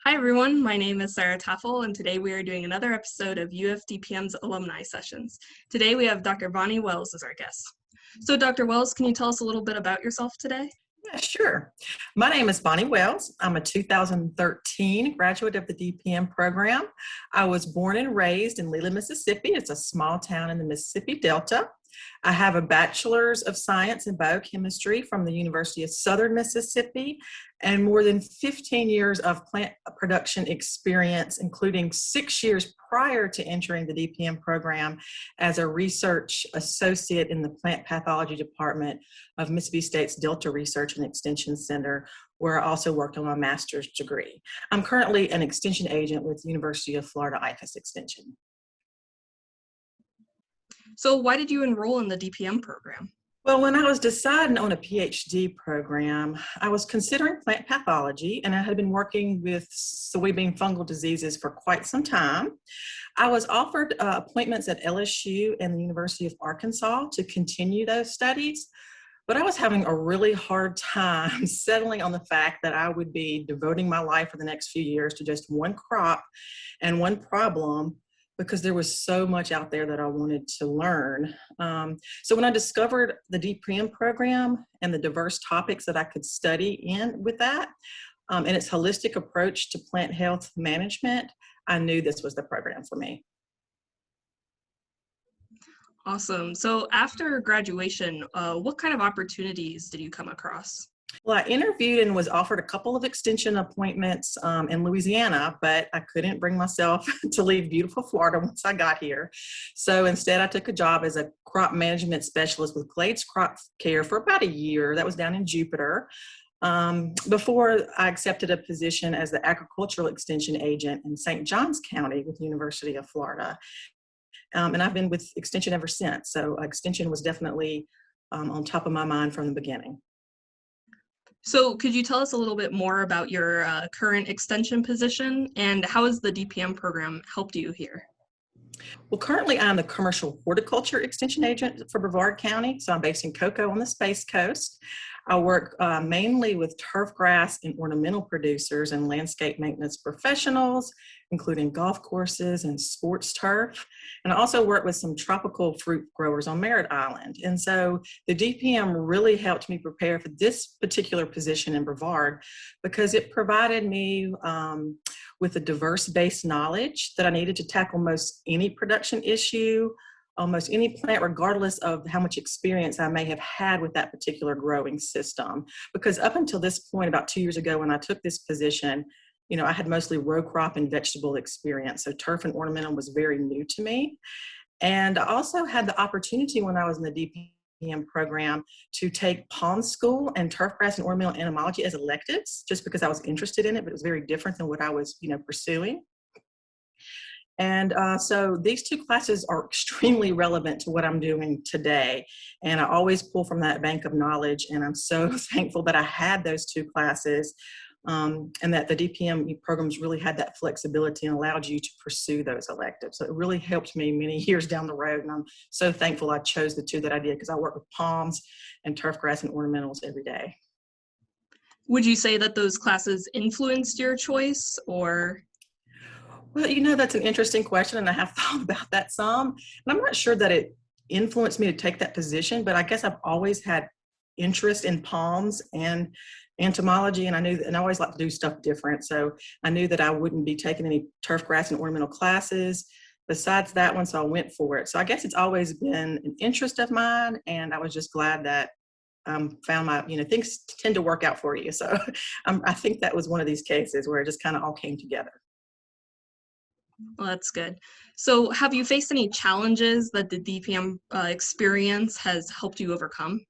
Hi everyone, my name is Sarah Taffel, and today we are doing another episode of UF DPM's Alumni Sessions. Today we have Dr. Bonnie Wells as our guest. So Dr. Wells, can you tell us a little bit about yourself today? Yeah, sure. My name is Bonnie Wells. I'm a 2013 graduate of the DPM program. I was born and raised in Leland, Mississippi. It's a small town in the Mississippi Delta. I have a bachelor's of science in biochemistry from the University of Southern Mississippi and more than 15 years of plant production experience, including 6 years prior to entering the DPM program as a research associate in the plant pathology department of Mississippi State's Delta Research and Extension Center, where I also worked on my master's degree. I'm currently an extension agent with the University of Florida IFAS Extension. So why did you enroll in the DPM program? Well, when I was deciding on a PhD program, I was considering plant pathology, and I had been working with soybean fungal diseases for quite some time. I was offered appointments at LSU and the University of Arkansas to continue those studies, but I was having a really hard time settling on the fact that I would be devoting my life for the next few years to just one crop and one problem, because there was so much out there that I wanted to learn. So when I discovered the DPM program and the diverse topics that I could study in with that, and its holistic approach to plant health management, I knew this was the program for me. Awesome. So after graduation, what kind of opportunities did you come across? Well, I interviewed and was offered a couple of extension appointments in Louisiana, but I couldn't bring myself to leave beautiful Florida once I got here. So instead, I took a job as a crop management specialist with Glades Crop Care for about a year. That was down in Jupiter, before I accepted a position as the agricultural extension agent in St. Johns County with the University of Florida. And I've been with Extension ever since. So Extension was definitely on top of my mind from the beginning. So could you tell us a little bit more about your current extension position, and how has the DPM program helped you here? Well, currently I'm the commercial horticulture extension agent for Brevard County. So I'm based in Cocoa on the Space Coast. I work mainly with turf grass and ornamental producers and landscape maintenance professionals, including golf courses and sports turf. And I also work with some tropical fruit growers on Merritt Island. And so the DPM really helped me prepare for this particular position in Brevard, because it provided me with a diverse base knowledge that I needed to tackle most any production issue, almost any plant, regardless of how much experience I may have had with that particular growing system. Because up until this point, about 2 years ago when I took this position, I had mostly row crop and vegetable experience. So turf and ornamental was very new to me. And I also had the opportunity when I was in the DPM program to take palm school and turf grass and ornamental entomology as electives, just because I was interested in it, but it was very different than what I was, pursuing. And so these two classes are extremely relevant to what I'm doing today. And I always pull from that bank of knowledge. And I'm so thankful that I had those two classes, and that the DPM programs really had that flexibility and allowed you to pursue those electives. So it really helped me many years down the road. And I'm so thankful I chose the two that I did, because I work with palms and turf grass and ornamentals every day. Would you say that those classes influenced your choice, or? Well, that's an interesting question, and I have thought about that some. And I'm not sure that it influenced me to take that position, but I guess I've always had interest in palms and entomology, and I always like to do stuff different. So I knew that I wouldn't be taking any turf grass and ornamental classes besides that one, so I went for it. So I guess it's always been an interest of mine, and I was just glad that found my, things tend to work out for you. So I think that was one of these cases where it just kind of all came together. Well, that's good. So have you faced any challenges that the DPM experience has helped you overcome?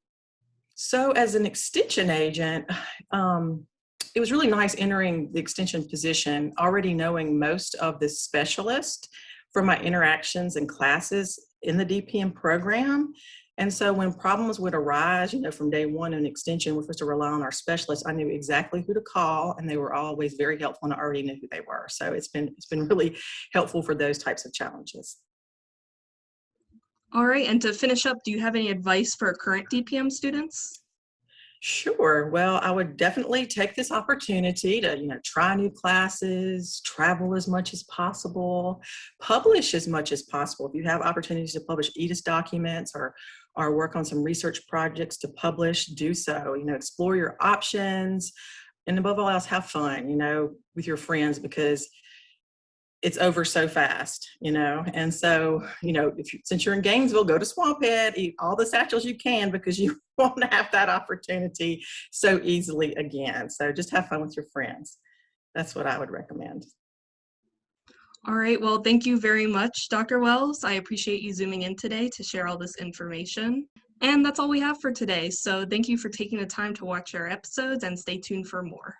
So as an extension agent, it was really nice entering the extension position, already knowing most of the specialists from my interactions and classes in the DPM program. And so when problems would arise, from day one in extension, we're supposed to rely on our specialists. I knew exactly who to call, and they were always very helpful, and I already knew who they were. So it's been really helpful for those types of challenges. All right, and to finish up, do you have any advice for current DPM students? Sure. Well, I would definitely take this opportunity to, try new classes, travel as much as possible, publish as much as possible. If you have opportunities to publish EDIS documents or work on some research projects to publish, do so. Explore your options, and above all else, have fun, with your friends, because it's over so fast, and so, since you're in Gainesville, go to Swamp Head, eat all the satchels you can, because you won't have that opportunity so easily again. So just have fun with your friends. That's what I would recommend. All right, well, thank you very much, Dr. Wells. I appreciate you zooming in today to share all this information. And that's all we have for today. So thank you for taking the time to watch our episodes, and stay tuned for more.